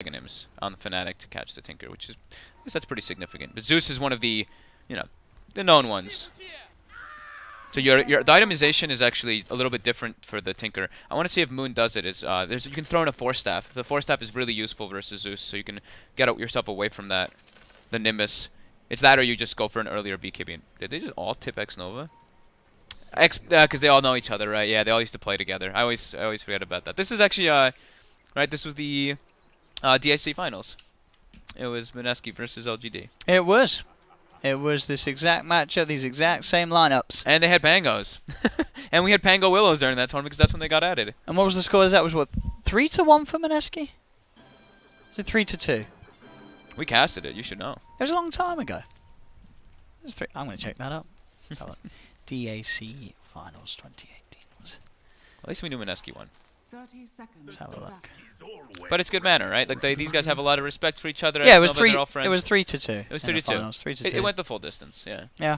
Agonims on the Fnatic to catch the Tinker, which is, I guess that's pretty significant. But Zeus is one of the, the known ones. So the itemization is actually a little bit different for the Tinker. I want to see if Moon does it. You can throw in a Force Staff. The Force Staff is really useful versus Zeus, so you can get yourself away from that. The Nimbus. It's that, or you just go for an earlier BKB. Did they just all tip X Nova? Because they all know each other, right? Yeah, they all used to play together. I always forget about that. This is actually right. This was the DIC finals. It was Mineski versus LGD. It was. It was this exact matchup, these exact same lineups. And they had Pangos. And we had Pango Willows during that tournament because that's when they got added. And what was the score? That was what, 3-1 for Mineski? Was it 3-2? We casted it. You should know. It was a long time ago. It was I'm going to check that up. Let's have a look. DAC Finals 2018 was. At least we knew Mineski won. 30 seconds. Let's have a look. But it's good manner, right? Like these guys have a lot of respect for each other. Yeah, it was Nova, 3. It was 3-2. It was 3-2. 3-2. It went the full distance. Yeah. Yeah.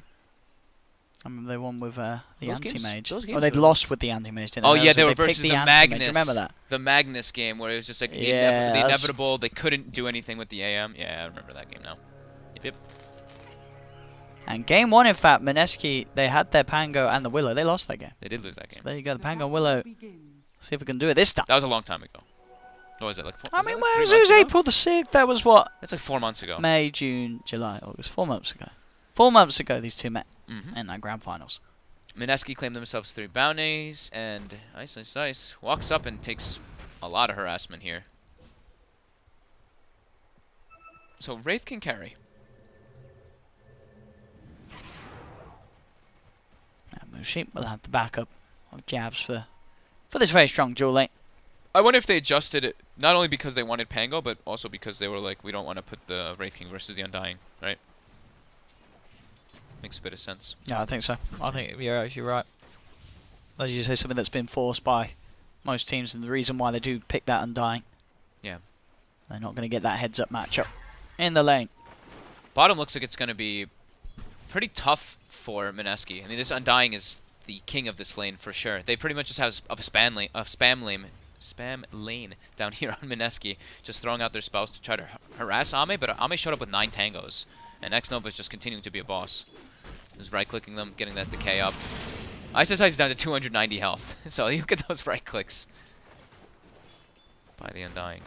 I remember they won with the anti-mage. Well, they'd lost with the anti-mage, didn't they? Oh yeah, they were versus the Magnus. Remember that? The Magnus game where it was just like the inevitable. They couldn't do anything with the AM. Yeah, I remember that game now. Yep. And game 1, in fact, Mineski, they had their Pango and the Willow. They lost that game. They did lose that game. So there you go, the Pango and Willow. See if we can do it this time. That was a long time ago. What was it, like 4 I mean, it was April the 6th. That was what? That's like 4 months ago. May, June, July, August. 4 months ago. 4 months ago, these two met Mm-hmm. in that grand finals. Mineski claimed themselves 3 bounties, and Ice walks up and takes a lot of harassment here. So Wraith can carry. And Mushi will have the backup of jabs for this very strong dual lane. I wonder if they adjusted it, not only because they wanted Pango, but also because they were like, we don't want to put the Wraith King versus the Undying, right? Makes a bit of sense. Yeah, I think so. I think you're actually right. As you say, something that's been forced by most teams, and the reason why they do pick that Undying. Yeah. They're not going to get that heads-up matchup in the lane. Bottom looks like it's going to be pretty tough for Mineski. I mean, this Undying is the king of this lane for sure. They pretty much just have a spam lane down here on Mineski, just throwing out their spells to try to harass Ame, but Ame showed up with 9 tangos, and X Nova is just continuing to be a boss. Just right-clicking them, getting that decay up. Ice is down to 290 health, so you get those right clicks by the Undying.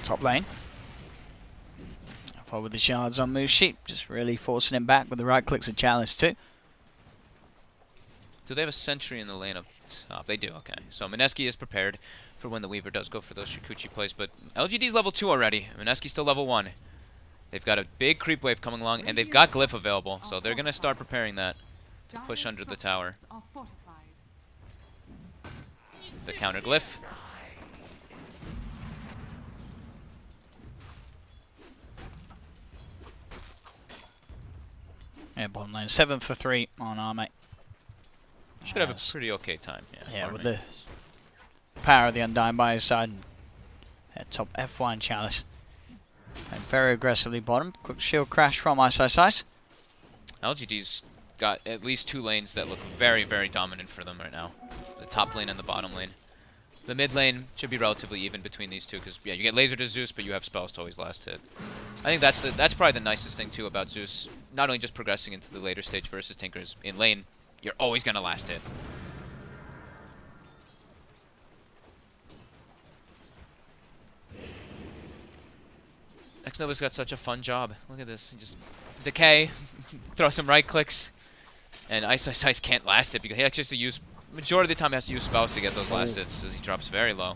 Top lane. Forward with the shards on Mushi, just really forcing him back with the right clicks of Chalice too. Do they have a sentry in the lane up top? They do, okay. So Mineski is prepared for when the Weaver does go for those Shikuchi plays, but LGD's level 2 already. Mineski's still level 1. They've got a big creep wave coming along, and they've got Glyph available, so they're going to start preparing that to push under the tower. The counter Glyph. Yeah, bottom lane. 7 for 3 on Ame. Should have a pretty okay time. Yeah, with the power of the Undying by his side. And top F1 Chalice. And very aggressively bottom. Quick shield crash from Ice. LGD's got at least 2 lanes that look very, very dominant for them right now. The top lane and the bottom lane. The mid lane should be relatively even between these two because, yeah, you get laser to Zeus, but you have spells to always last hit. I think that's probably the nicest thing, too, about Zeus. Not only just progressing into the later stage versus Tinkers. In lane, you're always going to last hit. X-Nova's got such a fun job. Look at this. Just decay, throw some right clicks, and Ice can't last it because he actually has to use, majority of the time he has to use spells to get those last hits as he drops very low.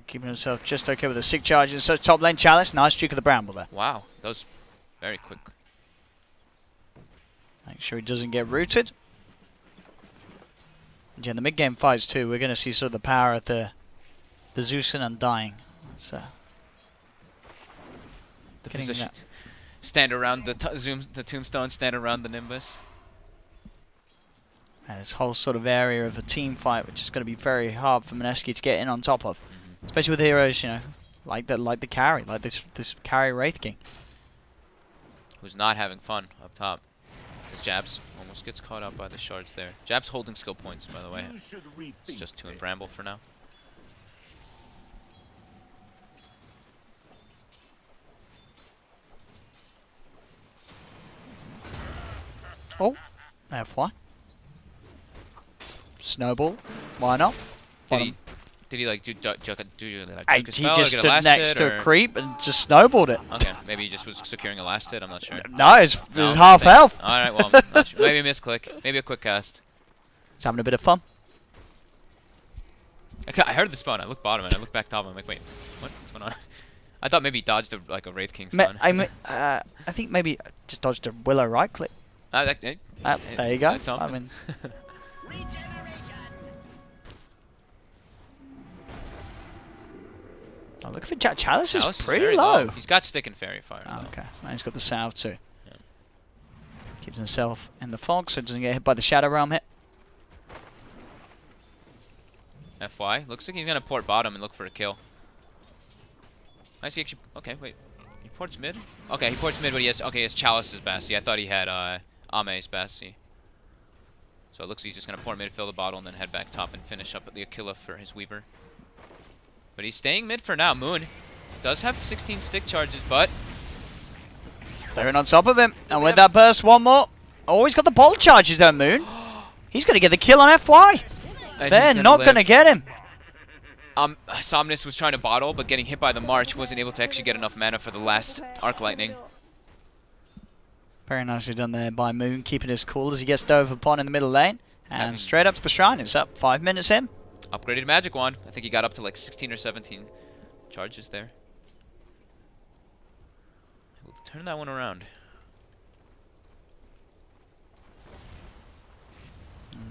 Keeping himself just okay with the sig charge. So top lane Chalice. Nice juke of the Bramble there. Wow, that was very quick. Make sure he doesn't get rooted. And yeah, in the mid-game fights too, we're going to see sort of the power of the Zeus and Undying. So the position. Stand around the tombstone, stand around the Nimbus. And this whole sort of area of a team fight, which is going to be very hard for Mineski to get in on top of. Especially with heroes, you know, like the carry, like this carry Wraith King. Who's not having fun up top. As Jabs almost gets caught up by the shards there. Jabs holding skill points, by the way. It's just 2 in Bramble for now. Oh, FY. Snowball. Why not? Did he like do like He a spell, just or get a stood last next hit, to or? a creep and just snowballed it. Okay, maybe he just was securing a last hit. I'm not sure. No, it was No? half Okay. health. All right, well, I'm not sure. Maybe a misclick. Maybe a quick cast. He's having a bit of fun. I heard the spawn. I looked bottom and I looked back top. I'm like, wait, what's going on? I thought maybe he dodged like a Wraith King stun. I think maybe just dodged a Willow right click. Hey, There you go. that's something. I mean, oh, look for Chalice is pretty very low. He's got Stick and Fairy Fire. Oh, though. okay, so now he's got the salve too. Yeah. Keeps himself in the fog so he doesn't get hit by the Shadow Realm hit. FY. Looks like he's going to port bottom and look for a kill. I see actually. Okay, wait. He ports mid? Okay, he ports mid, but he has Chalice's Bassi. I thought he had Ame's Bassi. So it looks like he's just going to port mid, fill the bottle, and then head back top and finish up at the Aquila for his Weaver. But he's staying mid for now. Moon does have 16 stick charges, but They're in on top of him. And with that burst, one more. Oh, he's got the bolt charges there, Moon. He's going to get the kill on FY. They're not going to get him. Somnus was trying to bottle, but getting hit by the March wasn't able to actually get enough mana for the last Arc Lightning. Very nicely done there by Moon, keeping his cool as he gets dove upon in the middle lane. And straight up to the shrine. It's up 5 minutes in. Upgraded Magic Wand. I think he got up to like 16 or 17 charges there. Able to turn that one around.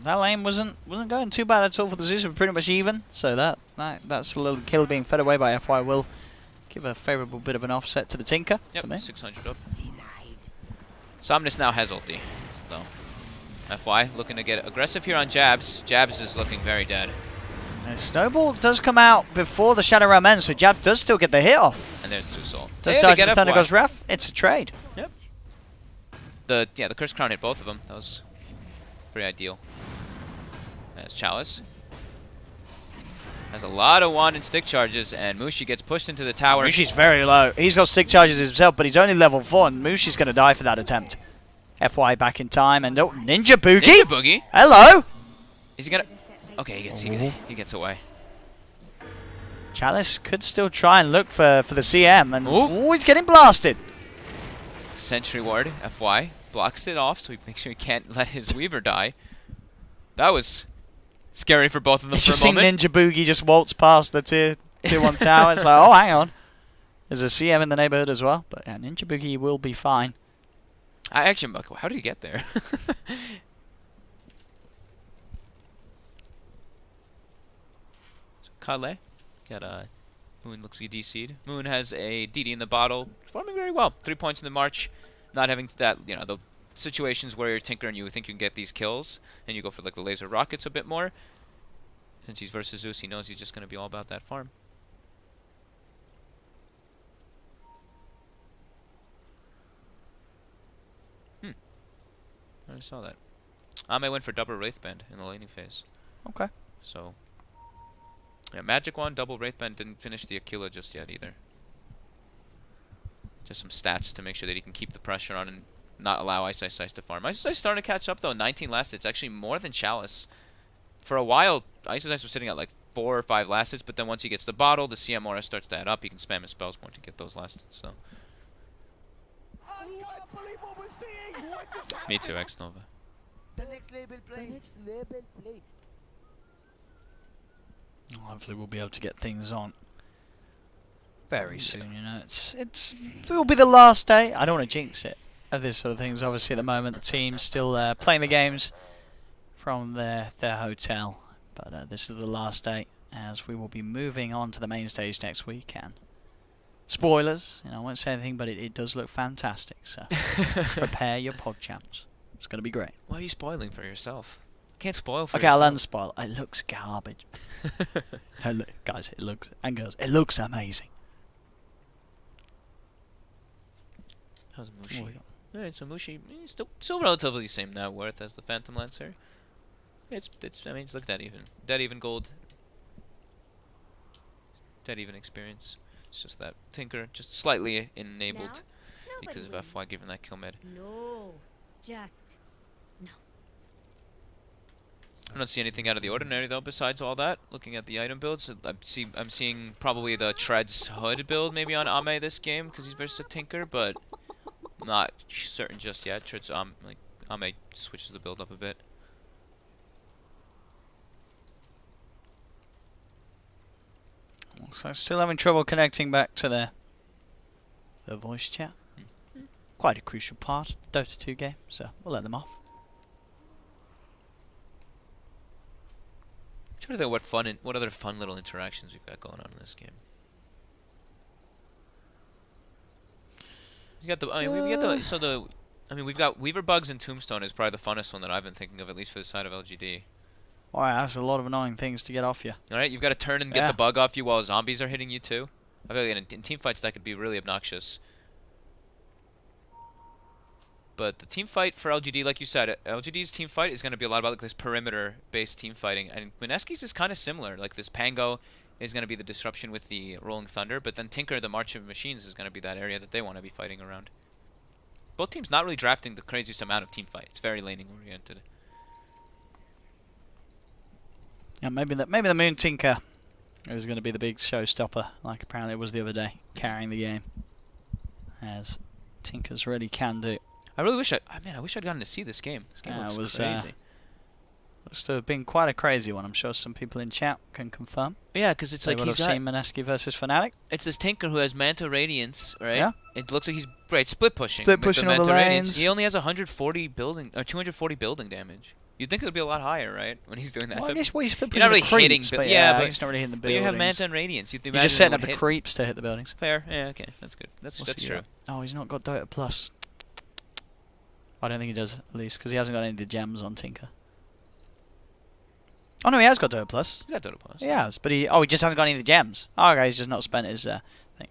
That lane wasn't going too bad at all for the Zeus. We're pretty much even. So that's a little kill being fed away by FY will give a favourable bit of an offset to the Tinker. Yep, to me. 600 up. Somnus now has ulti. So FY looking to get aggressive here on Jabs. Jabs is looking very dead. And Snowball does come out before the Shadow Realm ends, so Jab does still get the hit off. And there's Zeusol. Does dodge the Thunder God's Wrath. It's a trade. Yep. The Curse Crown hit both of them. That was pretty ideal. As Chalice has a lot of wand and stick charges, and Mushi gets pushed into the tower. Mushi's very low. He's got stick charges himself, but he's only level 4, and Mushi's going to die for that attempt. FY back in time, and oh, Ninja Boogie. Ninja Boogie. Hello. Is he gonna? Okay, he gets away. Chalice could still try and look for the CM, and Ooh. he's getting blasted. Sentry Ward. FY blocks it off, so he makes sure he can't let his Weaver die. That was scary for both of them for a moment. Ninja Boogie just waltz past the tier 1 tower. It's like, oh, hang on. There's a CM in the neighborhood as well. But yeah, Ninja Boogie will be fine. How did he get there? So Kale got Moon looks like he DC'd. Moon has a DD in the bottle, performing very well. 3 points in the March, not having that, the situations where you're Tinker and you think you can get these kills, and you go for like the laser rockets a bit more. Since he's versus Zeus, he knows he's just going to be all about that farm. I already saw that. Ame went for double Wraithband in the laning phase. Okay. So, yeah, Magic Wand, double Wraithband, didn't finish the Aquila just yet either. Just some stats to make sure that he can keep the pressure on and not allow Ice Ice to farm. Ice Ice starting to catch up though. 19 last hits, actually more than Chalice. For a while, Ice Ice was sitting at like 4 or 5 last hits, but then once he gets the bottle, the CM aura starts to add up. He can spam his spells more to get those last hits. So, me too, X Nova. The next label play. The next label play. Hopefully we'll be able to get things on very soon. It will be the last day. I don't want to jinx it of this sort of things. Obviously, at the moment, the team's still playing the games from their hotel, but this is the last day, as we will be moving on to the main stage next week. And spoilers, I won't say anything, but it does look fantastic. So prepare your PogChamps. It's going to be great. Why are you spoiling for yourself? Can't spoil for Okay, yourself. I'll unspoil. It looks garbage. Guys, and girls, it looks amazing. How's Mushi? Alright, so Mushi still relatively same net worth as the Phantom Lancer. It's I mean, it's like dead even gold, dead even experience. It's just that Tinker just slightly enabled because of FY giving that kill mid. No, just no. I don't see anything out of the ordinary though. Besides all that, looking at the item builds, I'm seeing probably the Treads Hood build maybe on Ame this game because he's versus a Tinker, but I'm not certain just yet. Treads like Ame switches the build up a bit. So still having trouble connecting back to the voice chat. Quite a crucial part of the Dota 2 game, so we'll let them off. I'm trying to think what other fun little interactions we've got going on in this game. We got the we've got Weaver Bugs and Tombstone is probably the funnest one that I've been thinking of, at least for the side of LGD. Alright, that's a lot of annoying things to get off you. Alright, you've got to turn and get the bug off you while zombies are hitting you too. I feel like in team fights that could be really obnoxious. But the team fight for LGD, like you said, LGD's team fight is going to be a lot about like this perimeter-based team fighting. And Mineski's is kind of similar. Like this Pango is going to be the disruption with the Rolling Thunder, but then Tinker, the March of Machines, is going to be that area that they want to be fighting around. Both teams not really drafting the craziest amount of team fight. It's very laning-oriented. Yeah, maybe the Moon Tinker is going to be the big showstopper, like apparently it was the other day, carrying the game, as Tinkers really can do. I really wish I wish I'd gotten to see this game. This game looks crazy. Looks to have been quite a crazy one. I'm sure some people in chat can confirm. Yeah, because it's they like would he's have got seen Mineski versus Fnatic. It's this Tinker who has Manta Radiance, right? Yeah. It looks like he's split pushing. Split with pushing the all the Manta Radiance. lanes. He only has 140 building or 240 building damage. You'd think it would be a lot higher, right? When he's doing that. Well, I type guess of, you split you're not really pushing the hitting, creeps, but but yeah, but he's not really hitting the but buildings. you have Manta and Radiance. You're You're just setting up the creeps to hit the buildings. Fair, yeah, okay, that's good. That's What's that's he true. got? Oh, he's not got Dota Plus. I don't think he does, at least, because he hasn't got any of the gems on Tinker. Oh no, he has got Dota Plus. He's got Dota Plus. He has, but he just hasn't got any of the gems. Oh, okay, he's just not spent his thing.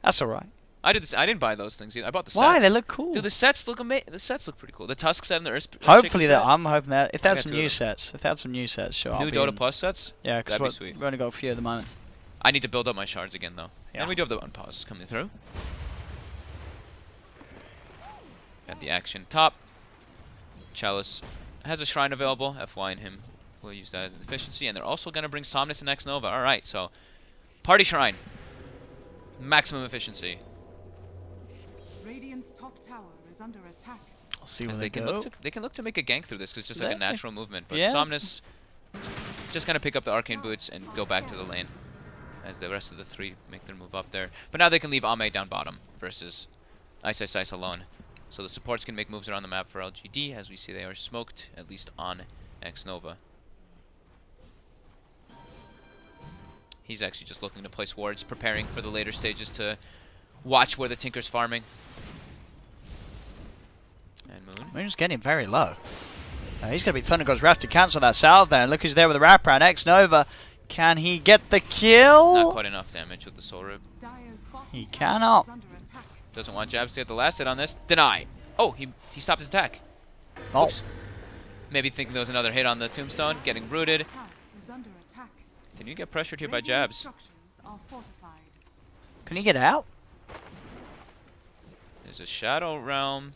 That's all right. I didn't buy those things either. I bought the sets. Why? They look cool. Dude, the sets look amazing. The sets look pretty cool. The Tusk set and the Earth. Hopefully, set. I'm hoping that if they I had got some two of new them. sets, sure. New Dota Plus sets. Yeah, That'd be because sweet. we've only got a few at the moment. I need to build up my shards again though. Yeah. And we do have the unpause coming through. Got the action top. Chalice has a shrine available. FY and him will use that as an efficiency, and they're also going to bring Somnus and Ex Nova. All right, so party shrine, maximum efficiency. Radiant's top tower is under attack. I'll see As where they can go. look to make a gank through this because it's just like a Yeah. natural movement. But Yeah. Somnus just gonna pick up the arcane boots and go back to the lane as the rest of the three make their move up there. But now they can leave Ame down bottom versus Ice alone. So the supports can make moves around the map for LGD. As we see, they are smoked, at least on Ex Nova. He's actually just looking to place wards, preparing for the later stages to watch where the Tinker's farming. And Moon. Moon's getting very low. He's going to be Thunder God's Wrath to cancel that salve there. And look who's there with the wraparound. Ex Nova. Can he get the kill? Not quite enough damage with the Soul Rib. Dire's bottom He tower cannot. is under attack. Doesn't want Jabs to get the last hit on this. Deny. Oh, he stopped his attack. Oh. Oops. Maybe thinking there was another hit on the Tombstone. Getting rooted. Tower is under attack. Can you get pressured here by Radiant Jabs? structures are fortified. Can he get out? There's a Shadow Realm.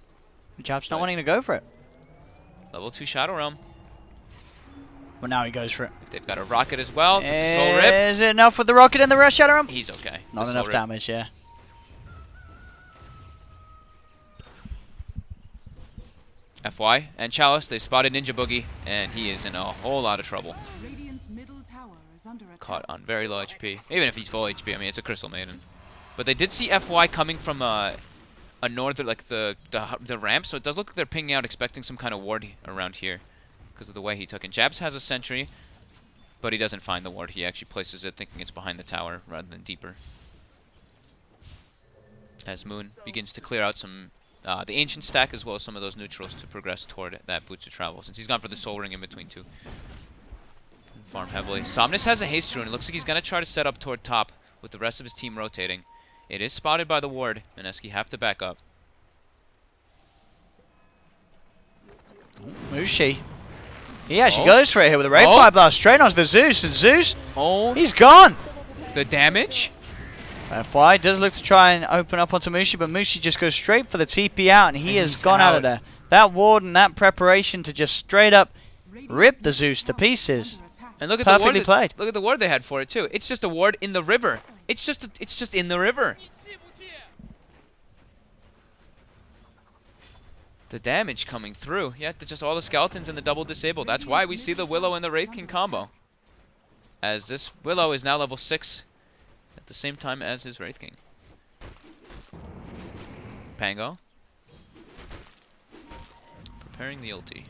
Jab's not Right. wanting to go for it. Level 2 Shadow Realm. Well, now he goes for it. If they've got a rocket as well, with the Soul Rip, Is it enough with the rocket and the rush Shadow Realm? he's okay. Not The Soul enough Rip. damage, yeah. FY and Chalice, they spotted Ninja Boogie, and he is in a whole lot of trouble. Radiant's middle tower is under attack. Caught on very low HP. Even if he's full HP, I mean, it's a Crystal Maiden. But they did see FY coming from a northern, like the ramp, so it does look like they're pinging out, expecting some kind of ward around here because of the way he took it. Jabs has a sentry, but he doesn't find the ward. He actually places it thinking it's behind the tower rather than deeper. As Moon begins to clear out some the ancient stack as well as some of those neutrals to progress toward that Boots of Travel, since he's gone for the Soul Ring in between two. Farm heavily. Somnus has a haste rune. It looks like he's going to try to set up toward top with the rest of his team rotating. It is spotted by the ward. Mineski have to back up. Mushi. He actually Oh. goes for it here with a Ray Oh. Fire Blast straight onto the Zeus, and Zeus, Oh, he's gone. the damage. FY does look to try and open up onto Mushi, but Mushi just goes straight for the TP out, and he has he's gone out out. of there. That ward and that preparation to just straight up rip the Zeus to pieces. And look at Perfectly the ward. played. Look at the ward they had for it too. It's just a ward in the river. It's just in the river. The damage coming through. Yeah, it's just all the skeletons and the double disable. That's why we see the Willow and the Wraith King combo. As this Willow is now level 6 at the same time as his Wraith King. Pango. Preparing the ulti.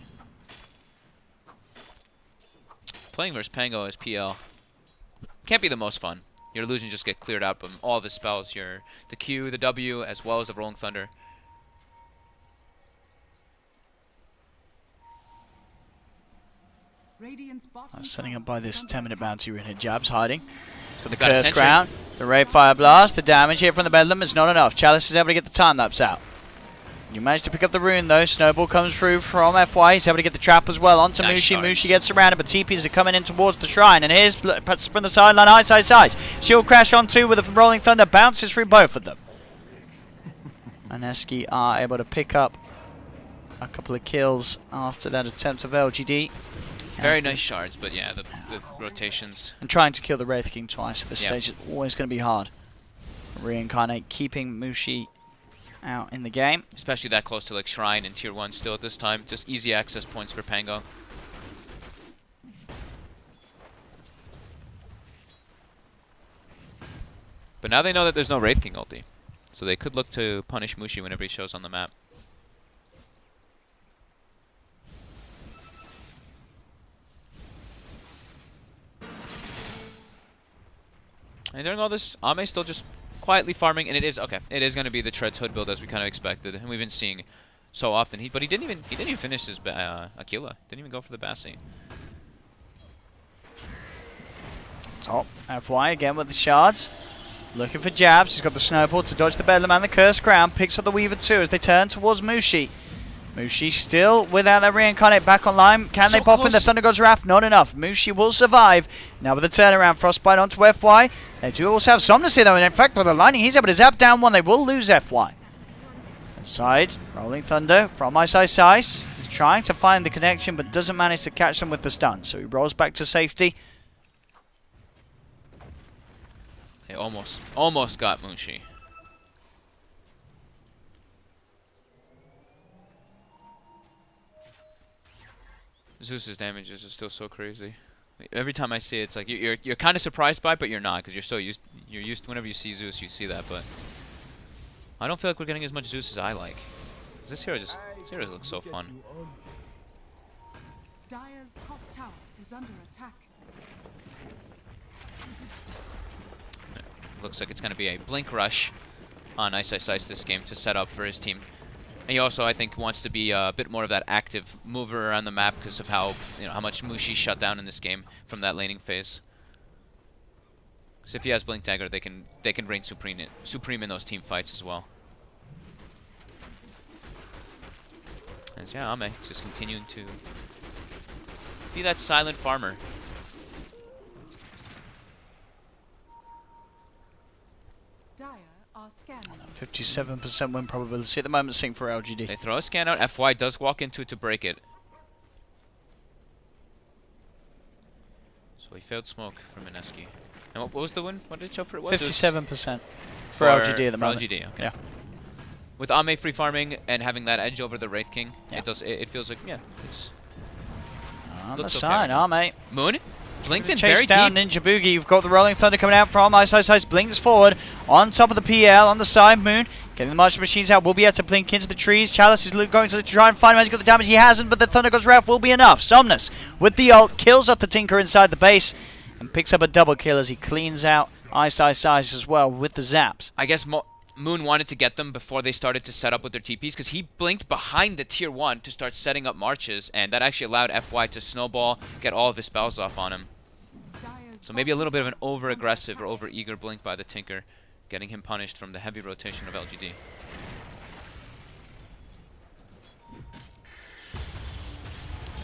Playing versus Pango as PL can't be the most fun. Your illusions just get cleared out from all the spells. The Q, the W, as well as the Rolling Thunder. Setting up by this 10-minute bounty rune here. Jabs hiding. He's got the Got a Curse sentry. Crown. The Ray Fire Blast. The damage here from the Bedlam is not enough. Chalice is able to get the time lapse out. You manage to pick up the rune though. Snowball comes through from FY. He's able to get the trap as well onto Nice Mushi. shards. Mushi gets surrounded, but TPs are coming in towards the shrine. And here's from the sideline, Ice. Shield crash on two with a Rolling Thunder. Bounces through both of them. Mineski are able to pick up a couple of kills after that attempt of LGD. Very nice shards, but yeah, the rotations. And trying to kill the Wraith King twice at this Yeah. stage is always going to be hard. Reincarnate keeping Mushi out in the game. Especially that close to like Shrine and Tier 1 still at this time. Just easy access points for Pango. But now they know that there's no Wraith King ulti. So they could look to punish Mushi whenever he shows on the map. And during all this, Ame still just quietly farming, and it is going to be the Treads Hood build as we kind of expected, and we've been seeing so often. But he didn't even finish his Aquila. Didn't even go for the Bassi. Top FY again with the shards. Looking for jabs. He's got the snowball to dodge the Bedlam and the Curse Crown. Picks up the Weaver too as they turn towards Mushi. Mushi still without their reincarnate back online. Can they So pop in the close. Thunder God's Wrath? Not enough. Mushi will survive. Now with the turnaround, Frostbite onto FY. They do also have Somnus here though, and in fact with the lightning, he's able to zap down one. They will lose FY. Inside, Rolling Thunder from Ice. He's trying to find the connection, but doesn't manage to catch them with the stun. So he rolls back to safety. They almost got Mushi. Zeus's damages are still so crazy. Every time I see it, it's like you're kind of surprised by it, but you're not, because you're used whenever you see Zeus, you see that. But I don't feel like we're getting as much Zeus as I like. This hero looks so fun. Dire's top tower is under attack. Looks like it's going to be a blink rush on Ice this game to set up for his team. And he also, I think, wants to be a bit more of that active mover around the map because of how much Mushi shut down in this game from that laning phase. Because if he has Blink Dagger, they can reign supreme in those team fights as well. And yeah, Ame just continuing to be that silent farmer. Dire are scanning. 57% win probability at the moment, sync for LGD. They throw a scan out. FY does walk into it to break it. So he failed smoke from Mineski. And what was the win? What did it show for it? Was 57% for LGD at the moment. For LGD, okay. Yeah. With Ame free farming and having that edge over the Wraith King, Yeah. it feels like, yeah, it's On the looks okay. side, mate. Moon blinked in Chase very down deep. Ninja Boogie. You've got the Rolling Thunder coming out from Ice. Blinks forward on top of the PL on the side. Moon getting the Martial Machines out. Will be able to blink into the trees. Chalice is going to try and find him. He's got the damage. He hasn't, but the Thunder God's Wrath will be enough. Somnus with the ult kills off the Tinker inside the base and picks up a double kill as he cleans out Ice as well with the zaps. I guess Moon wanted to get them before they started to set up with their TPs because he blinked behind the tier 1 to start setting up marches, and that actually allowed FY to snowball, get all of his spells off on him. Dire's So maybe a little bit of an over-aggressive or over-eager blink by the Tinker, getting him punished from the heavy rotation of LGD.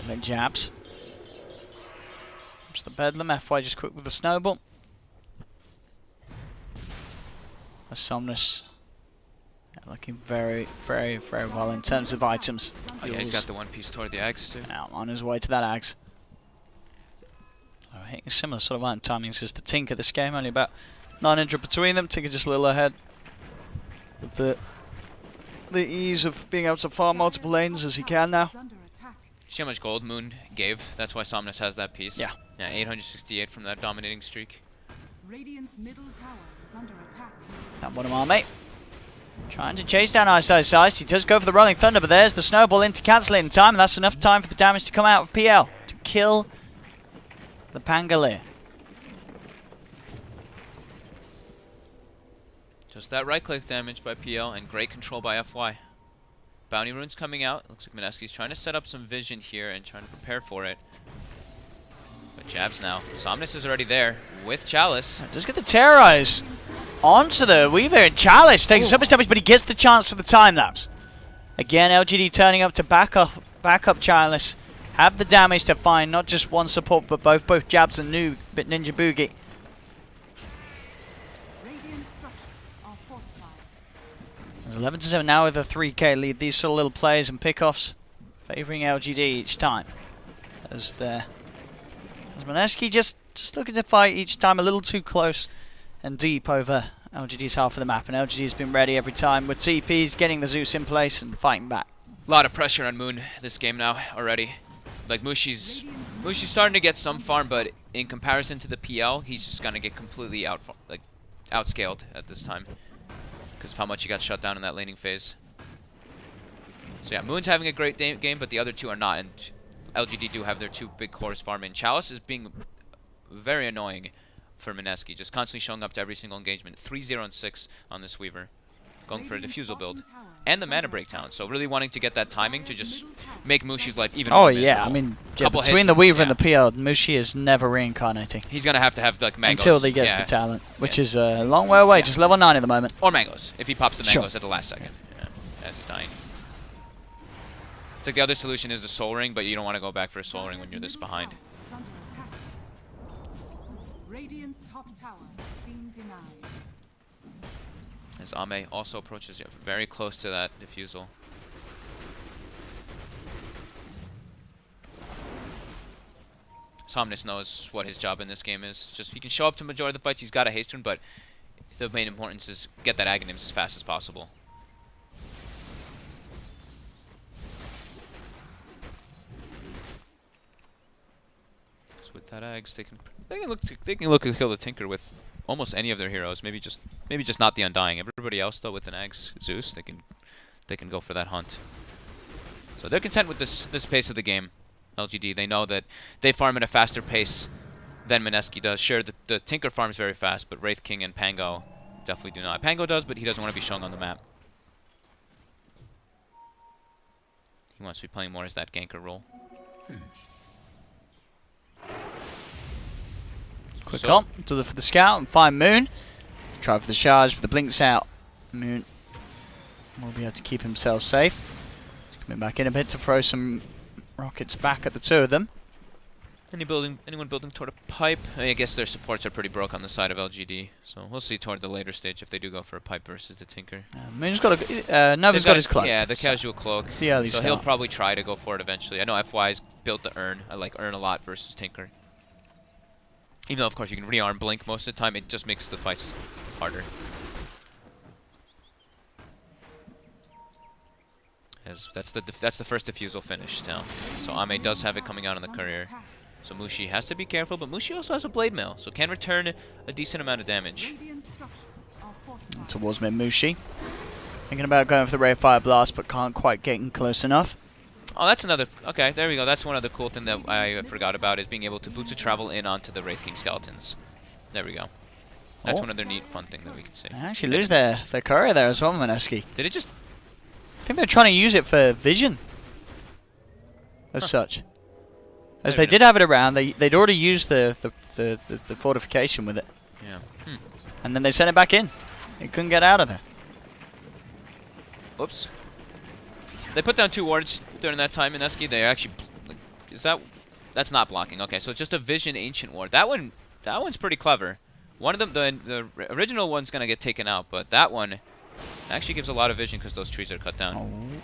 Then jabs. It's the Bedlam. FY just quick with the snowball. The Somnus looking very, very, very well in terms of items. Oh yeah, he's got the one piece toward the Axe too. Now on his way to that Axe. Hitting similar sort of item timings as the Tinker this game, only about 900 between them. Tinker just a little ahead. With the ease of being able to farm multiple lanes as he can now. See how much gold Moon gave? That's why Somnus has that piece. Yeah. Yeah, 868 from that dominating streak. Radiant's middle tower is under attack. That bottom army. Trying to chase down Ice. He does go for the Rolling Thunder, but there's the snowball in to cancel it in time, and that's enough time for the damage to come out of PL to kill the Pangolier. Just that right-click damage by PL and great control by FY. Bounty runes coming out. Looks like Mineski's trying to set up some vision here and trying to prepare for it. But jabs now. Somnus is already there with Chalice. Does get the Terrorize onto the Weaver, and Chalice taking so much damage, but he gets the chance for the time lapse. Again, LGD turning up to back up Chalice. Have the damage to find not just one support, but both jabs and Ninja Boogie. Radiant structures are fortified. There's 11-7 now with a 3k lead. These sort of little plays and pickoffs favouring LGD each time. As Mineski just looking to fight each time a little too close and deep over LGD's half of the map, and LGD's been ready every time with TPs, getting the Zeus in place and fighting back. A lot of pressure on Moon this game now already. Like Mushi's starting to get some farm, but in comparison to the PL, he's just gonna get completely outscaled at this time because of how much he got shut down in that laning phase. So yeah, Moon's having a great game, but the other two are not, and LGD do have their two big cores farming. Chalice is being very annoying for Mineski, just constantly showing up to every single engagement. 3-0 and 6 on this Weaver, going for a diffusal build and the mana breakdown. So really wanting to get that timing to just make Mushi's life even more miserable. I mean, between the Weaver and the PL, Mushi is never reincarnating. He's gonna have like mangoes until he gets the talent, which is a long way away. Just level 9 at the moment. Or mangoes if he pops the mangoes at the last second, as he's dying. It's like the other solution is the Soul Ring, but you don't want to go back for a Soul Ring when you're this behind. Radiant's top tower is being denied. As Ame also approaches very close to that diffusal. Somnus knows what his job in this game is. Just he can show up to majority of the fights. He's got a haste rune, but the main importance is get that Aghanims as fast as possible. With that Ags, they can look to kill the Tinker with almost any of their heroes. Maybe just not the Undying. Everybody else though, with an Ags Zeus, they can go for that hunt. So they're content with this pace of the game. LGD, they know that they farm at a faster pace than Mineski does. Sure, the Tinker farms very fast, but Wraith King and Pango definitely do not. Pango does, but he doesn't want to be shown on the map. He wants to be playing more as that ganker role. Quick on to look for the scout and find Moon. Try for the charge, but the blink's out. Moon will be able to keep himself safe. He's coming back in a bit to throw some rockets back at the two of them. Anyone building toward a pipe? I guess their supports are pretty broke on the side of LGD, so we'll see toward the later stage if they do go for a pipe versus the Tinker. Moon's got Nova's got his cloak. Yeah, the casual cloak. The early so start. He'll probably try to go for it eventually. I know FY's built the Urn. I like Urn a lot versus Tinker. Even though, of course, you can rearm Blink most of the time, it just makes the fights harder. As that's the first diffusal finished now. So Ame does have it coming out on the courier. So Mushi has to be careful, but Mushi also has a Blade Mail, so can return a decent amount of damage. Towards mid Mushi. Thinking about going for the Ray of Fire Blast, but can't quite get in close enough. Oh, that's another... Okay, there we go. That's one other cool thing that I forgot about, is being able to boots of travel in onto the Wraith King skeletons. There we go. That's one other neat, fun thing that we can see. They actually lose their courier there as well, Mineski. Did it just... I think they're trying to use it for vision. As such. As they did have it around, they'd already used the fortification with it. Yeah. And then they sent it back in. It couldn't get out of there. Oops. They put down 2 wards during that time in Mineski. They actually is that? That's not blocking. Okay, so it's just a Vision Ancient Ward. That one's pretty clever. One of them, the original one's gonna get taken out, but that one actually gives a lot of vision because those trees are cut down.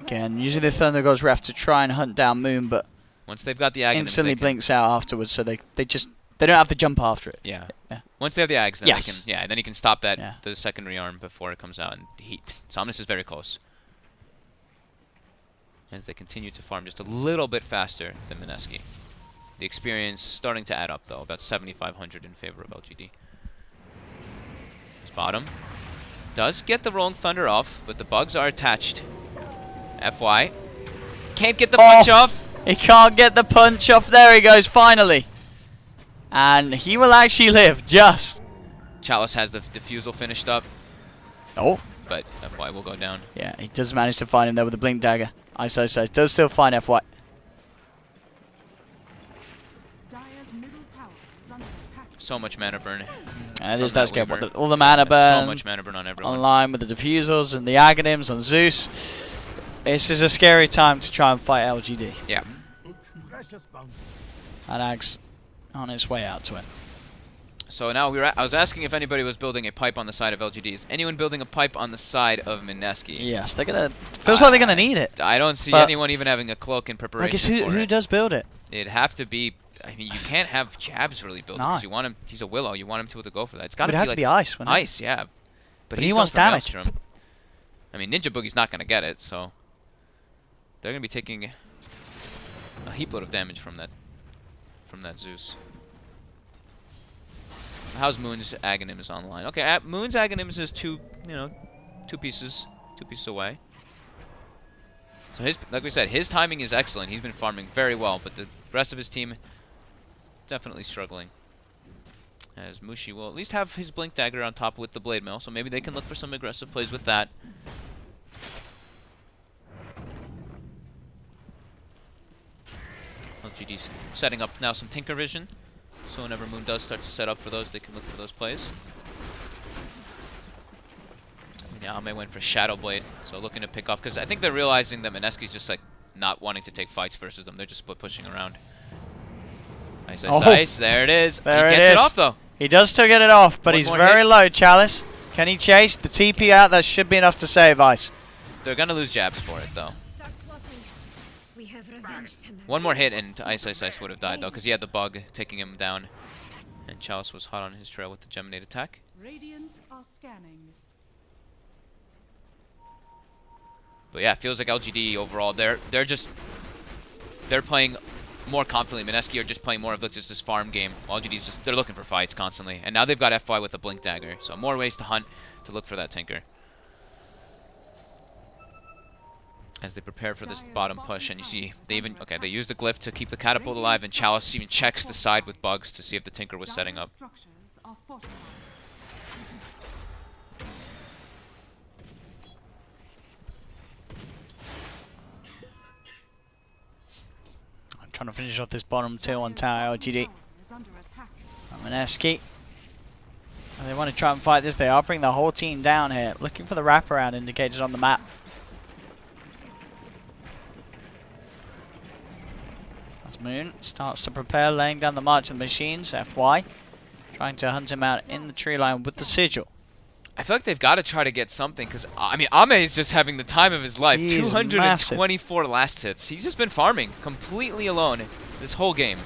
Again, usually the Thunder Gods have to try and hunt down Moon, but Once they've got the Aghanim's, instantly blinks out afterwards, so they don't have to jump after it. Yeah. Yeah. Once they have the Ags, then Yes. they can. Yeah, then you can stop that Yeah. the secondary arm before it comes out. And Somnus is very close. As they continue to farm just a little bit faster than Mineski. The experience starting to add up though, about 7,500 in favor of LGD. His bottom does get the Rolling Thunder off, but the bugs are attached. FY can't get the punch off. He can't get the punch off. There he goes, finally. And he will actually live, just. Chalice has the defusal finished up, Oh. but FY will go down. Yeah, he does manage to find him there with the Blink Dagger. ISO does still find FY. Dire's middle tower is under attack. So much mana burn. And it is From that that scale. Weaver. All the mana burn. So much mana burn on everyone. Online with the Diffusals and the Aghanims on Zeus. This is a scary time to try and fight LGD. Yeah. And Ags on his way out to it. So now I was asking if anybody was building a pipe on the side of LGD. Is anyone building a pipe on the side of Mineski? Yes, they're gonna. Feels like they're gonna need it. I don't see But anyone even having a cloak in preparation. I guess for who it. does build it? It'd have to be. I mean, you can't have Jabs really build it No. because you want him. He's a Willow. You want him to be able to go for that. It's got It'd to have be to like be ice. Wouldn't it? ice, yeah. But he he's wants going for damage. Maelstrom. I mean, Ninja Boogie's not going to get it, so they're going to be taking a heap load of damage from that Zeus. How's Moon's Aghanims online? Okay, Moon's Aghanims is two pieces away. So like we said, his timing is excellent. He's been farming very well, but the rest of his team definitely struggling. As Mushi will at least have his Blink Dagger on top with the Blade Mail, so maybe they can look for some aggressive plays with that. LGD's setting up now some Tinker Vision, so whenever Moon does start to set up for those, they can look for those plays. Yeah, Ame went for Shadow Blade, so looking to pick off, because I think they're realizing that Mineski's just like not wanting to take fights versus them. They're just split pushing around. Nice, nice, nice. There it is. There he it gets is. it off though. He does still get it off, but One he's more very hit. low, Chalice. Can he chase the TP out? That should be enough to save Ice. They're gonna lose Jabs for it though. Start plotting. We have revenge tonight. One more hit and Ice would have died though, because he had the bug taking him down. And Chalice was hot on his trail with the Geminate attack. Radiant are scanning. But yeah, it feels like LGD overall, they're playing more confidently. Mineski are just playing more of just this farm game. While LGD's just, they're looking for fights constantly. And now they've got FY with a Blink Dagger. So more ways to hunt, to look for that Tinker. As they prepare for this bottom push, and you see, they use the glyph to keep the catapult alive, and Chalice even checks the side with bugs to see if the Tinker was setting up. Structures are fortified. I'm trying to finish off this bottom tier on tower LGD. Tower is under attack. Mineski. They want to try and fight this. They are bringing the whole team down here, looking for the wraparound indicated on the map. As Moon starts to prepare, laying down the march of the machines. FY trying to hunt him out in the tree line with the sigil. I feel like they've got to try to get something, because, I mean, Ame is just having the time of his life. He is 224 last hits. He's just been farming completely alone this whole game.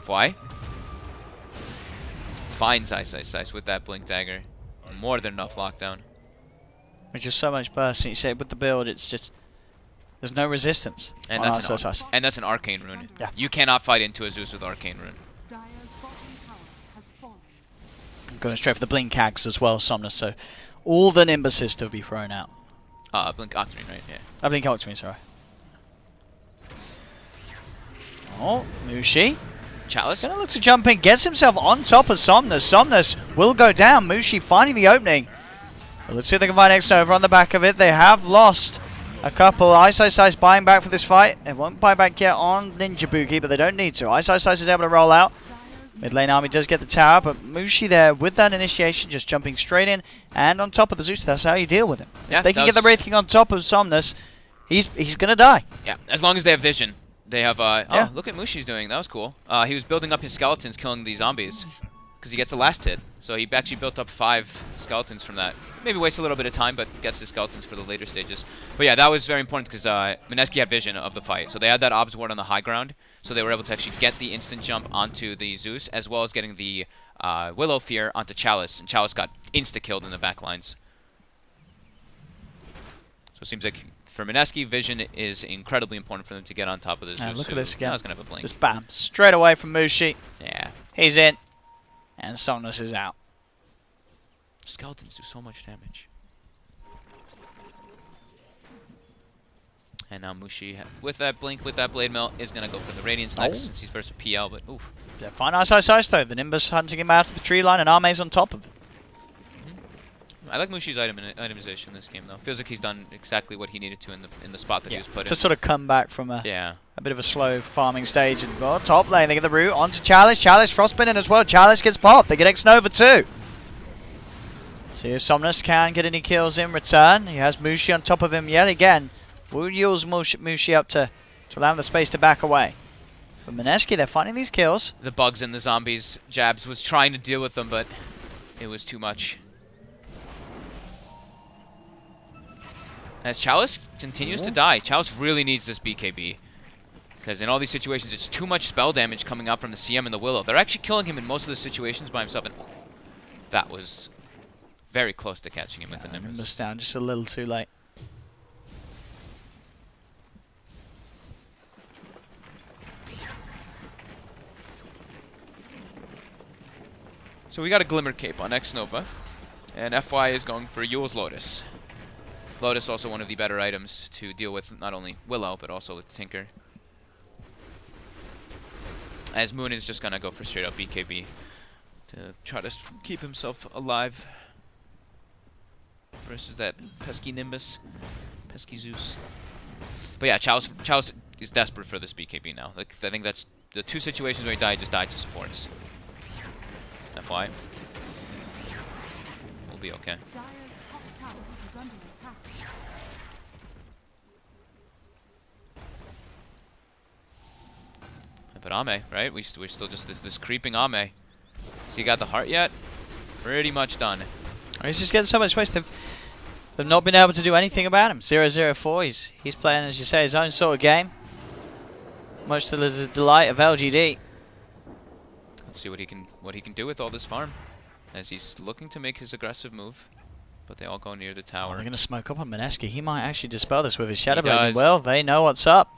FY finds Ice with that Blink Dagger. More than enough lockdown. Which is so much burst. You say with the build, it's just there's no resistance. And on that's Ice. and that's an Arcane Rune. Yeah. You cannot fight into a Zeus with Arcane Rune. Dire's bottom tower has fallen. Going straight for the Blink Axe as well, Somnus. So all the Nimbuses to be thrown out. Blink Octarine, right? Yeah. Blink Octarine, sorry. Oh, Mushi. Chalice. He's going to look to jump in, gets himself on top of Somnus. Somnus will go down. Mushi finding the opening. Well, let's see if they can find X over on the back of it. They have lost a couple. Ice buying back for this fight. They won't buy back yet on Ninja Boogie, but they don't need to. Ice is able to roll out. Dire's Mid lane army does get the tower, but Mushi there with that initiation, just jumping straight in and on top of the Zeus. That's how you deal with him. Yeah, If they can get the Wraith King on top of Somnus, he's gonna die. Yeah, as long as they have vision. They have, Yeah. oh, look at Mushi's doing. That was cool. He was building up his skeletons, killing the zombies. Because he gets a last hit. So he actually built up 5 skeletons from that. Maybe wastes a little bit of time, but gets the skeletons for the later stages. But yeah, that was very important because Mineski had vision of the fight. So they had that obs ward on the high ground. So they were able to actually get the instant jump onto the Zeus, as well as getting the Willow Fear onto Chalice. And Chalice got insta-killed in the back lines. So it seems like for Mineski, vision is incredibly important for them to get on top of the Zeus. Look at this again. I was going to have a blink. Just bam. Straight away from Mushi. Yeah. He's in. And Somnus is out. Skeletons do so much damage. And now Mushi, with that blink, with that blade melt, is going to go for the Radiance next since he's versus PL, but oof. Yeah, fine ice though. The Nimbus hunting him out of the tree line and Arme's on top of it. I like Mushi's itemization in this game, though. Feels like he's done exactly what he needed to in the spot that he was put To in. sort of come back from a Yeah. bit of a slow farming stage. And top lane, they get the root onto Chalice. Chalice frostbitten as well. Chalice gets popped. They get X-Nova too. See if Somnus can get any kills in return. He has Mushi on top of him yet again. Will use Mushi up to allow him the space to back away. But Mineski, they're finding these kills. The bugs and the zombies, Jabs was trying to deal with them, but it was too much. As Chalice continues to die, Chalice really needs this BKB. Because in all these situations, it's too much spell damage coming out from the CM and the Willow. They're actually killing him in most of the situations by himself, and that was very close to catching him with the Nimbus. Nimbus down just a little too late. So we got a Glimmer Cape on X-Nova, and FY is going for Yule's Lotus. Lotus also one of the better items to deal with not only Willow, but also with Tinker. As Moon is just going to go for straight up BKB to try to keep himself alive versus that pesky Nimbus, pesky Zeus. But yeah, Chalice is desperate for this BKB now. Like, I think that's the 2 situations where he just died to supports. FY. We'll be okay. Dire's top tower is under attack. But Ame, right? We're still just this creeping Ame. So you got the heart yet? Pretty much done. He's just getting so much space. They've not been able to do anything about him. 0-0-4. He's playing, as you say, his own sort of game. Much to the delight of LGD. Let's see what he can do with all this farm, as he's looking to make his aggressive move. But they all go near the Oh, tower. they're going to smoke up on Mineski. He might actually dispel this with his Shadow does. Blade. Well, they know what's up.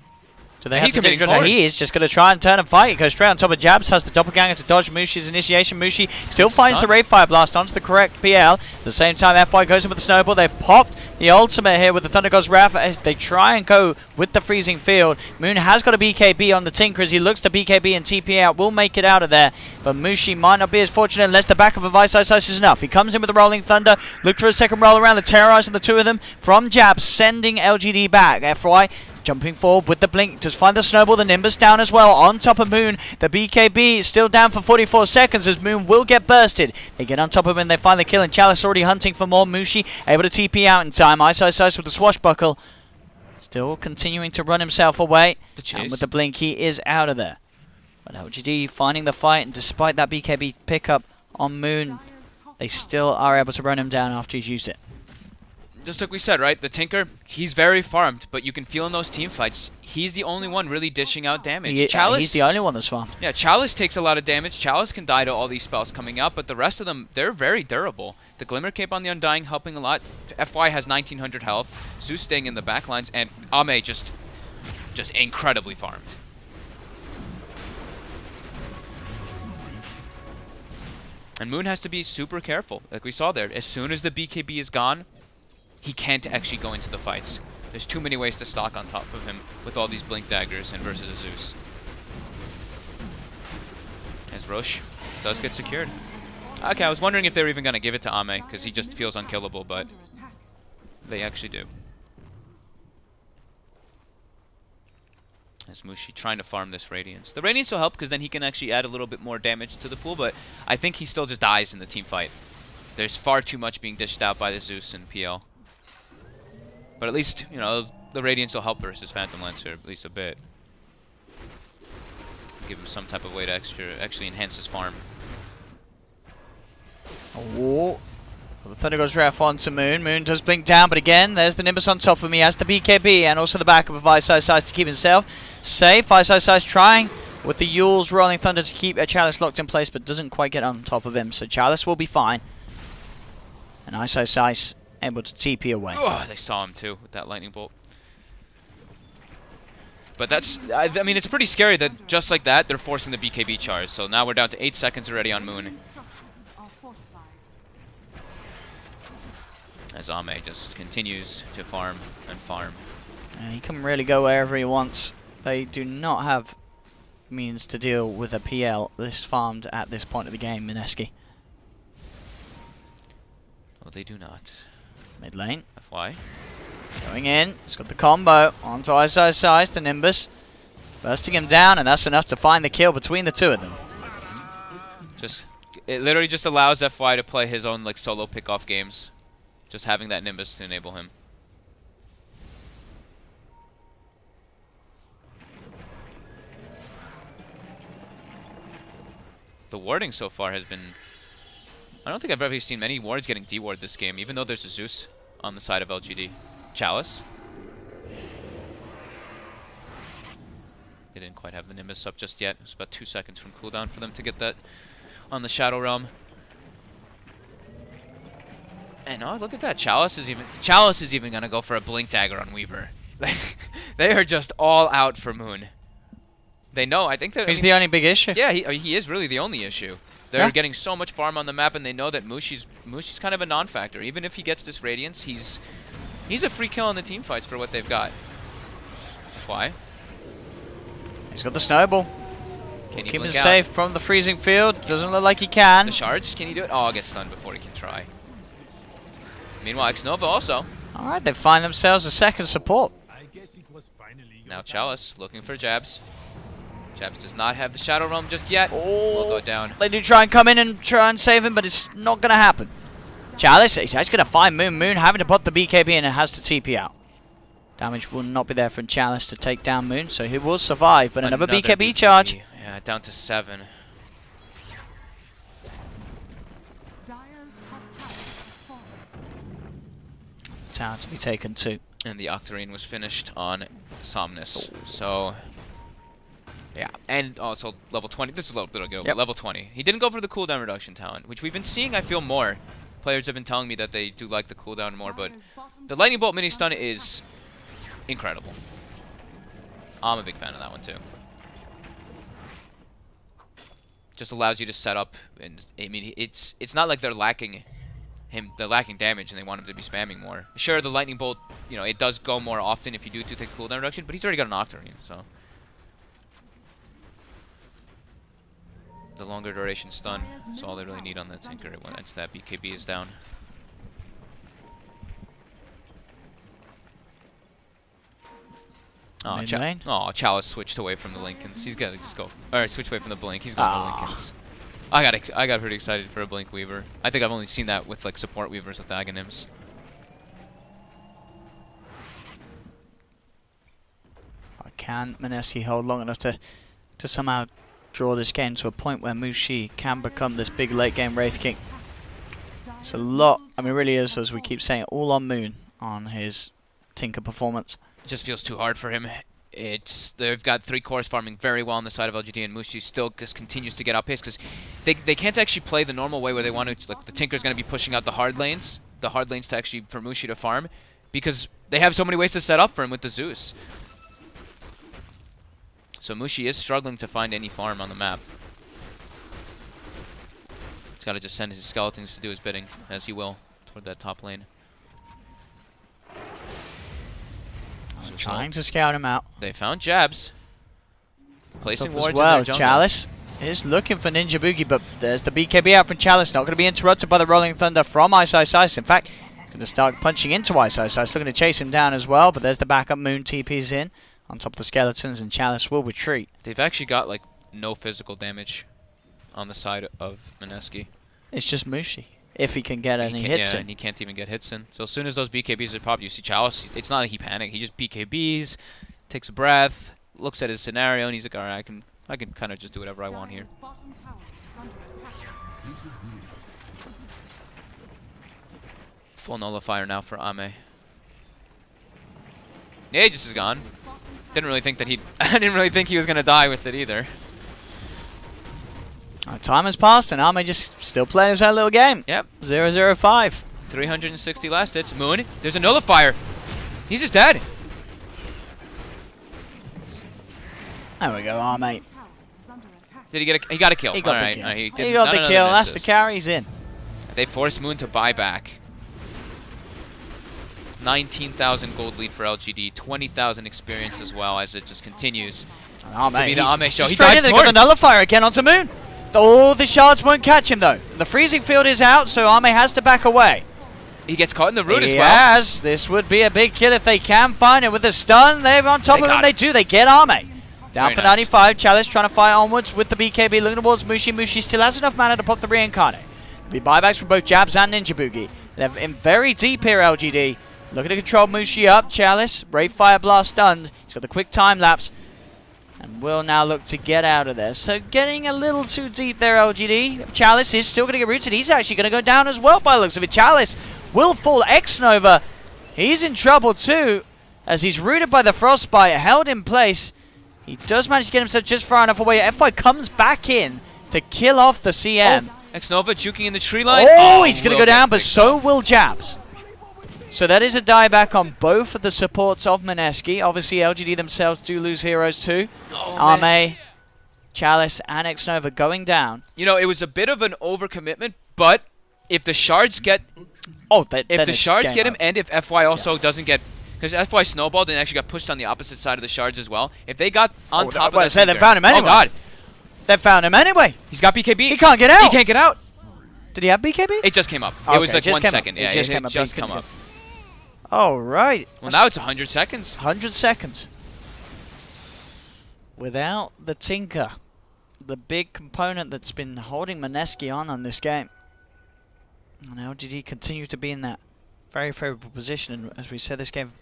Do they And have he's to committing dig? forward. He is just going to try and turn and fight. He goes straight on top of Jabs. Has the Doppelganger to dodge Mushi's initiation. Mushi still finds the Wraith Fire Blast onto the correct PL. At the same time, FY goes in with the Snowball. They've popped the ultimate here with the Thunder God's Wrath as they try and go with the Freezing Field. Moon has got a BKB on the Tinker as he looks to BKB and TP out. Will make it out of there. But Mushi might not be as fortunate unless the back of a Vice Ice is enough. He comes in with the Rolling Thunder. Look for a second roll around. The terrorize on the 2 of them from Jabs, sending LGD back. FY jumping forward with the blink to find the Snowball, the Nimbus down as well on top of Moon. The BKB is still down for 44 seconds as Moon will get bursted. They get on top of him and they find the kill, and Chalice already hunting for more. Mushi able to TP out in time. Ice with the swashbuckle. Still continuing to run himself away. The chase. And with the blink he is out of there. But LGD finding the fight, and despite that BKB pickup on Moon, Dire's top they tower still are able to run him down after he's used it. Just like we said, right? The Tinker, he's very farmed, but you can feel in those team fights, he's the only one really dishing out damage. Chalice, He's the only one that's farmed. yeah, Chalice takes a lot of damage. Chalice can die to all these spells coming out, but the rest of them, they're very durable. The Glimmer Cape on the Undying helping a lot. FY has 1900 health. Zeus staying in the backlines, and Ame just incredibly farmed. And Moon has to be super careful, like we saw there. As soon as the BKB is gone, he can't actually go into the fights. There's too many ways to stock on top of him with all these Blink Daggers and versus a Zeus. As Roche does get secured. Okay, I was wondering if they were even going to give it to Ame, because he just feels unkillable, but under attack. they actually do. As Mushi trying to farm this Radiance. The Radiance will help because then he can actually add a little bit more damage to the pool, but I think he still just dies in the team fight. There's far too much being dished out by the Zeus and PL. But at least, you know, the Radiance will help versus Phantom Lancer at least a bit. Give him some type of way to actually enhance his farm. Oh. Well, the Thunder goes ref onto Moon. Moon does blink down, but again, there's the Nimbus on top of me. Has the BKB and also the backup of Ice Ice Ice to keep himself safe. Ice Ice Ice trying with the Yule's Rolling Thunder to keep a Chalice locked in place, but doesn't quite get on top of him. So Chalice will be fine. And Ice Ice Ice able to TP away. Oh, they saw him too with that lightning bolt. But that's, I mean, it's pretty scary that just like that, they're forcing the BKB charge. So now we're down to 8 seconds already on Moon. Structures are fortified. As Ame just continues to farm and farm. He can really go wherever he wants. They do not have means to deal with a PL this farmed at this point of the game, Mineski. Oh, they do not. Mid lane. FY. Going in. He's got the combo onto Ice Ice Ice, the Nimbus. Bursting him down, and that's enough to find the kill between the two of them. It literally just allows FY to play his own like solo pick-off games. Just having that Nimbus to enable him. The warding so far has been... I don't think I've ever seen many wards getting de-warded this game, even though there's a Zeus on the side of LGD. Chalice. They didn't quite have the Nimbus up just yet. It was about 2 seconds from cooldown for them to get that on the Shadow Realm. And oh, look at that. Chalice is even gonna go for a Blink Dagger on Weaver. They are just all out for Moon. They know. I think that He's the only big issue. Yeah, he is really the only issue. They're getting so much farm on the map, and they know that Mushi's kind of a non-factor. Even if he gets this Radiance, he's a free kill in the team fights for what they've got. Why? He's got the snowball. Can he Keep him blink out? safe from the freezing field. Doesn't look like he can. The shards, can he do it? Oh, I'll get stunned before he can try. Meanwhile, Xnova also. Alright, they find themselves a second support. Now Chalice looking for Jabs. Jabs does not have the Shadow Realm just yet. Will go down. They do try and come in and try and save him, but it's not going to happen. Chalice, he's actually going to find Moon. Moon having to put the BKB in and has to TP out. Damage will not be there from Chalice to take down Moon, so he will survive. But another BKB charge. Yeah, down to 7. Dire's top tower has fallen. Tower to be taken too. And the Octarine was finished on Somnus. So, yeah. And also level 20. This is a little bit ago, but level 20. He didn't go for the cooldown reduction talent, which we've been seeing, I feel, more. Players have been telling me that they do like the cooldown more, but the Lightning Bolt mini stun is incredible. I'm a big fan of that one too. Just allows you to set up, and I mean, it's not like they're lacking damage and they want him to be spamming more. Sure, the Lightning Bolt, you know, it does go more often if you do take cooldown reduction, but he's already got an Octarine, so. The longer duration stun is all they really need on that Tinker once that BKB is down. Oh, Chalice switched away from the Lincolns. He's gonna just go. Alright, switch away from the Blink. He's going to Lincolns. I got pretty excited for a Blink Weaver. I think I've only seen that with like support Weavers with Aghanims. Can Mineski hold long enough to somehow draw this game to a point where Mushi can become this big late game Wraith King? It's a lot. I mean, it really is, as we keep saying, all on Moon on his Tinker performance. It just feels too hard for him. They've got 3 cores farming very well on the side of LGD, and Mushi still just continues to get outpaced because they can't actually play the normal way where they want to. Like the Tinker's going to be pushing out the hard lanes to actually for Mushi to farm, because they have so many ways to set up for him with the Zeus. So Mushi is struggling to find any farm on the map. He's got to just send his skeletons to do his bidding, as he will, toward that top lane. So Trying to scout him out. They found Jabs. Placing As wards in well. their jungle. Chalice is looking for Ninja Boogie, but there's the BKB out from Chalice. Not going to be interrupted by the Rolling Thunder from Ice Ice Ice. In fact, going to start punching into Ice Ice Ice. Looking to chase him down as well, but there's the backup. Moon TP's in. on top of the skeletons, and Chalice will retreat. They've actually got like no physical damage on the side of Mineski. It's just Mushi. If he can get any hits Yeah, in. and he can't even get hits in. So as soon as those BKBs are popped, you see Chalice. It's not like he panicked. He just BKBs, takes a breath, looks at his scenario, and he's like, all right, I can kind of just do whatever I want here. Dire's bottom tower is under attack. Full nullifier now for Ame. The Aegis is gone. His bottom tower Didn't really think that I didn't really think he was gonna die with it either. Time has passed, and Ame just still playing his own little game. Yep. 0-0-5. 360 last hits. Moon. There's a nullifier. He's just dead. There we go, Ame. tower is under attack. Did he get a? He got a kill. He got All the right, kill. all right, He did got not the another kill. That's the misses. carries in. They forced Moon to buy back. 19,000 gold lead for LGD. 20,000 experience as well as it just continues. Ame, To be the he's Ame show. He straight dives in, they got the forward. nullifier again onto Moon. All the shards won't catch him though. The freezing field is out, so Ame has to back away. He gets caught in the root as He well. has. This would be a big kill if they can find it with the stun. They're on top They of him. got They it. do. They get Ame. Down Very for nice. 95. Chalice trying to fight onwards with the BKB. Looking towards Mushi. Mushi still has enough mana to pop the reincarnate. Be buybacks from both Jabs and Ninja Boogie. They're in very deep here, LGD. Looking to control Mushi up. Chalice. Brave Fire Blast stunned. He's got the quick time lapse. And will now look to get out of there. So getting a little too deep there, LGD. Chalice is still going to get rooted. He's actually going to go down as well by the looks of it. Chalice will fall. X-Nova. He's in trouble too, as he's rooted by the Frostbite, held in place. He does manage to get himself just far enough away. FY comes back in to kill off the CM. X-Nova juking in the tree line. Oh, he's going to will go down, get but picked so up. will Jabs. So that is a dieback on both of the supports of Mineski. Obviously, LGD themselves do lose heroes too. Oh, man. Ame, Chalice, and X-Nova going down. You know, it was a bit of an overcommitment, but if the shards get Oh, if the shards get him, and if FY also doesn't get, because FY snowballed and actually got pushed on the opposite side of the shards as well. If they got on top of well, that, say they tinker- found him anyway. Oh god, They found him anyway. he's got BKB. He can't get out. He can't get out. Did he have BKB? It just came up. Okay, It was like just 1 came up. second. It Yeah, just it came had up. just He come couldn't up. Oh, right. Well, now it's 100 seconds. 100 seconds. Without the Tinker, the big component that's been holding Mineski on this game. And LGD continue to be in that very favourable position. And as we said, this game,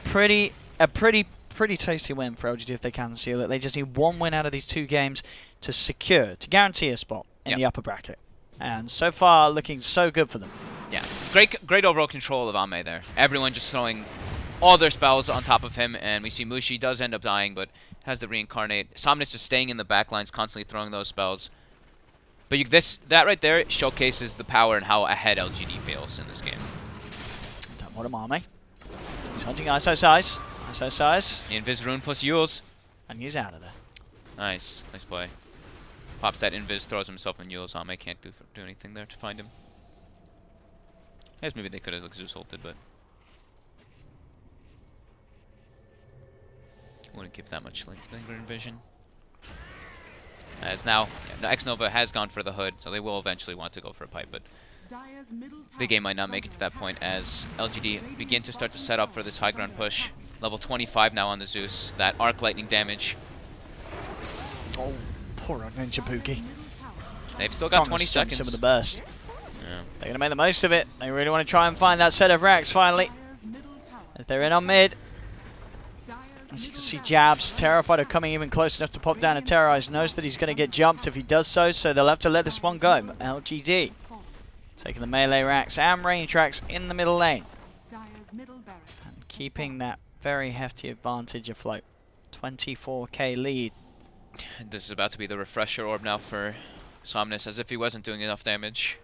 a pretty tasty win for LGD if they can seal it. They just need one win out of these two games to guarantee a spot in the upper bracket. And so far, looking so good for them. Yeah, great overall control of Ame there. Everyone just throwing all their spells on top of him, and we see Mushi does end up dying, but has the reincarnate. Somnus just staying in the back lines, constantly throwing those spells. But that right there showcases the power and how ahead LGD feels in this game. Don't want him, Ame. He's hunting ISO size. ISO size. Invis rune plus Yules. And he's out of there. Nice play. Pops that Invis, throws himself in Yules. Ame can't do anything there to find him. I guess maybe they could have like, Zeus ulted, but wouldn't give that much lingering vision. As now, X-Nova has gone for the hood, so they will eventually want to go for a pipe, but Dire's middle tower the game might not is make it to under that point attack. as LGD begin to start to set up for this high ground push. Level 25 now on the Zeus. That arc lightning damage. Oh, poor old Ninja Boogie. Middle tower They've still got Thomas 20 jumps seconds. in with the burst. Yeah. They're going to make the most of it. They really want to try and find that set of racks finally. Dire's middle tower. As they're in on mid. Dire's As you can middle see, tower Jabs, is under terrified of attack. coming even close enough to pop down and terrorize. Knows that he's going to get jumped if he does so they'll have to let this one go. LGD taking the melee racks and range racks in the middle lane. Dire's middle barracks. And keeping that very hefty advantage afloat. 24k lead. This is about to be the refresher orb now for Somnus, as if he wasn't doing enough damage.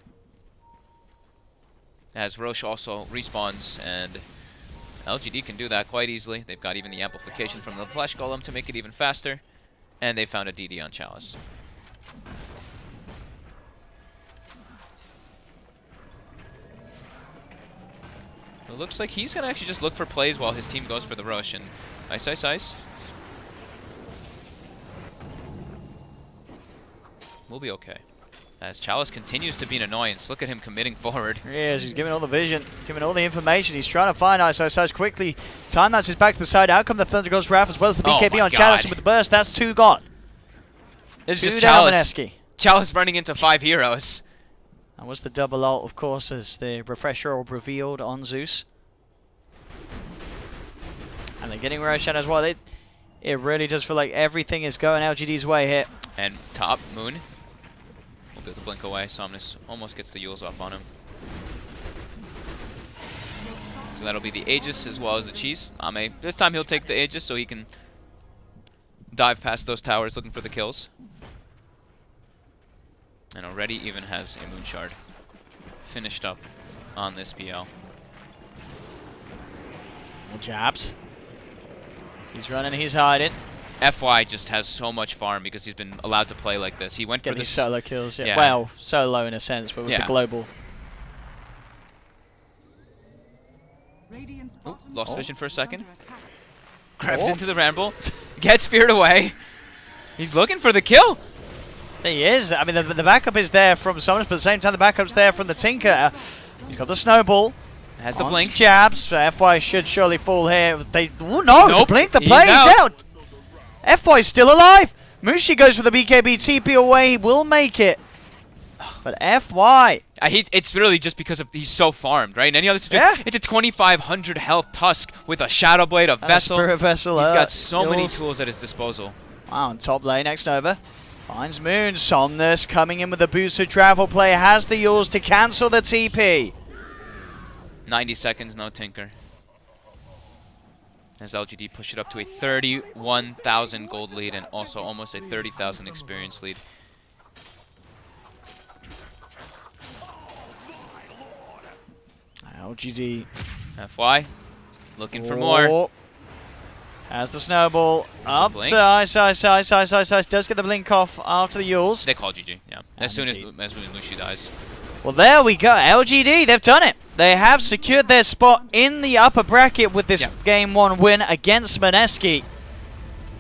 As Roche also respawns, and LGD can do that quite easily. They've got even the amplification from the Flesh Golem to make it even faster. And they found a DD on Chalice. It looks like he's going to actually just look for plays while his team goes for the rush. And ice. We'll be okay. as Chalice continues to be an annoyance. Look at him committing forward. He is. He's giving all the vision, giving all the information. He's trying to find ISO quickly. Time that's his back to the side. Out come the Thunder Ghost Wrath as well as the Oh BKB my on Chalice. God. And with the burst, that's 2 gone. It's 2 just down Chalice. Mineski. Chalice running into 5 heroes. That was the double ult, of course, as the refresher orb revealed on Zeus. And they're getting Roshan as well. It really does feel like everything is going LGD's way here. And top, Moon. Will be able to blink away. Somnus almost gets the Yules off on him. So that'll be the Aegis as well as the Cheese. Ame, this time he'll take the Aegis so he can dive past those towers looking for the kills. And already even has a Moon Shard finished up on this BL. More jabs. He's running, he's hiding. FY just has so much farm because he's been allowed to play like this. He went Get for these this solo kills. Yeah. Yeah. Well, solo in a sense, but with the global. Radiant's Oh, bottom lost tower vision for a is second. under attack. Grabs Oh. into the Ramble, gets feared away. He's looking for the kill. He is. I mean, the backup is there from Somnus, but at the same time, the backup's there from the Tinker. He's got the snowball. Has the On blink. jabs. FY should surely fall here. Oh no, Nope. the blink, the He's play is out. out. FY's still alive. Mushi goes for the BKB TP away. He will make it. But FY. It's really just because he's so farmed, right? And any other Yeah. it's a 2,500 health Tusk with a Shadow Blade, a And a Vessel. Spirit Vessel. He's got so many Yules. tools at his disposal. Wow, on top lane, next over. Finds Moon. Somnus coming in with a boosted travel play. Has the Yules to cancel the TP. 90 seconds, no Tinker. As LGD push it up to a 31,000 gold lead and also almost a 30,000 experience lead. LGD. FY, looking for more. Oh. Has the snowball. Up blink. to Ice. Does get the blink off after the Yules. They call GG, yeah. As soon as GG. Mushi dies. Well, there we go. LGD, they've done it. They have secured their spot in the upper bracket with this Game 1 win against Mineski.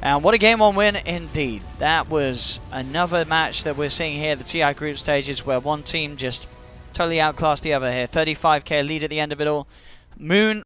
And what a Game 1 win indeed. That was another match that we're seeing here, the TI group stages, where one team just totally outclassed the other here. 35k lead at the end of it all. Moon